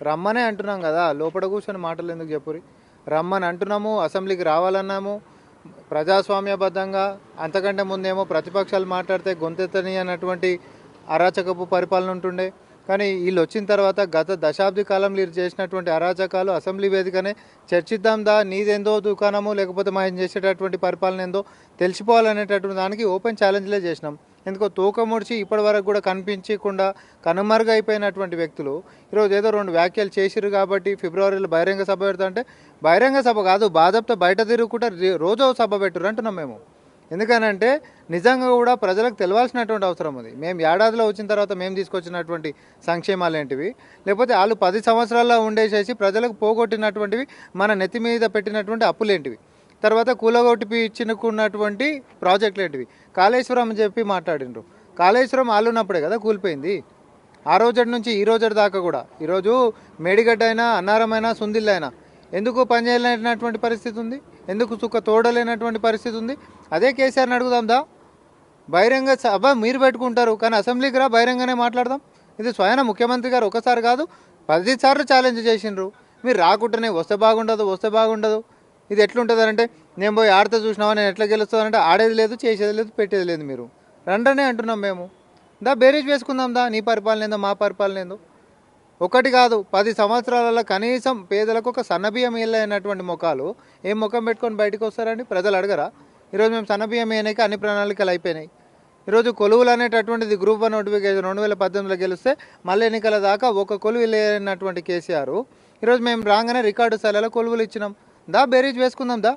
రమ్మనే అంటున్నాం కదా, లోపల కూర్చొని మాటలు ఎందుకు చెప్పురి? రమ్మని అంటున్నాము, అసెంబ్లీకి రావాలన్నాము ప్రజాస్వామ్యబద్ధంగా. అంతకంటే ముందేమో ప్రతిపక్షాలు మాట్లాడితే గొంతెత్తని అన్నటువంటి అరాచకపు పరిపాలన ఉంటుండే. కానీ వీళ్ళు వచ్చిన తర్వాత గత దశాబ్ది కాలంలో వీరు చేసినటువంటి అరాచకాలు అసెంబ్లీ వేదికనే చర్చిద్దాం దా, నీదేందో దుకాణము లేకపోతే మనం చేసేటటువంటి పరిపాలన ఏందో తెలిసిపోవాలనేటటువంటి దానికి ఓపెన్ ఛాలెంజ్లే చేసినాం. ఎందుకో తోక ముడిచి ఇప్పటి వరకు కూడా కనిపించకుండా కనుమరుగైపోయినటువంటి వ్యక్తులు ఈరోజు ఏదో 2 వ్యాఖ్యలు చేసిరు కాబట్టి ఫిబ్రవరిలో బహిరంగ సభ పెడతా అంటే, బహిరంగ సభ కాదు, బాధప్తో బయట తిరుగుకుంటా రోజు సభ పెట్టురు అంటున్నాం మేము. ఎందుకనంటే నిజంగా కూడా ప్రజలకు తెలవాల్సినటువంటి అవసరం ఉంది. మేము ఏడాదిలో వచ్చిన తర్వాత మేము తీసుకొచ్చినటువంటి సంక్షేమాలు ఏంటివి, లేకపోతే వాళ్ళు 10 సంవత్సరాల్లో ఉండేసేసి ప్రజలకు పోగొట్టినటువంటివి, మన నెత్తి మీద పెట్టినటువంటి అప్పులేంటివి, తర్వాత కూలగొట్టి ఇచ్చినకున్నటువంటి ప్రాజెక్టులు ఏంటివి. కాళేశ్వరం అని చెప్పి మాట్లాడినరు. కాళేశ్వరం ఆలున్నప్పుడే కదా కూలిపోయింది. ఆ రోజటి నుంచి ఈ రోజటి దాకా కూడా ఈరోజు మేడిగడ్డ అయినా అన్నారమైనా సుందిల్లైనా ఎందుకు పనిచేయలేనటువంటి పరిస్థితి ఉంది, ఎందుకు చుక్క తోడలేనటువంటి పరిస్థితి ఉంది. అదే కేసీఆర్ని అడుగుదాం దా. బహిరంగ సభ మీరు పెట్టుకుంటారు కానీ అసెంబ్లీకి రా, బహిరంగనే మాట్లాడదాం. ఇది స్వయాన ముఖ్యమంత్రి గారు ఒకసారి కాదు 10 సార్లు ఛాలెంజ్ చేసిండ్రు. మీరు రాకుండానే వస్తే బాగుండదు, వస్తే బాగుండదు. ఇది ఎట్లుంటుంది అంటే, నేను పోయి ఆడితే చూసినావా నేను ఎట్లా గెలుస్తుందంటే ఆడేది లేదు, చేసేది లేదు, పెట్టేది లేదు. మీరు రండనే అంటున్నాం మేము. దా బేరీజ్ వేసుకుందాం దా, నీ పరిపాలన ఏందో మా పరిపాలన ఏందో. ఒకటి కాదు 10 సంవత్సరాలలో కనీసం పేదలకు ఒక సన్నబియ్యం అయినటువంటి ముఖాలు ఏం ముఖం పెట్టుకొని బయటకు వస్తారండి? ప్రజలు అడగరా? ఈరోజు మేము సన్నబియ్యం వేయనాక అన్ని ప్రణాళికలు అయిపోయినాయి. ఈరోజు కొలువులు అనేటటువంటిది గ్రూప్ 1 నోటిఫికేషన్ 2018లో గెలిస్తే మళ్ళీ ఎన్నికల దాకా ఒక కొలువు లేనటువంటి కేసీఆర్ ఈరోజు మేము రాగానే రికార్డు స్థాయిలో కొలువులు ఇచ్చినాం. దా బేరీజ్ వేసుకుందాం దా.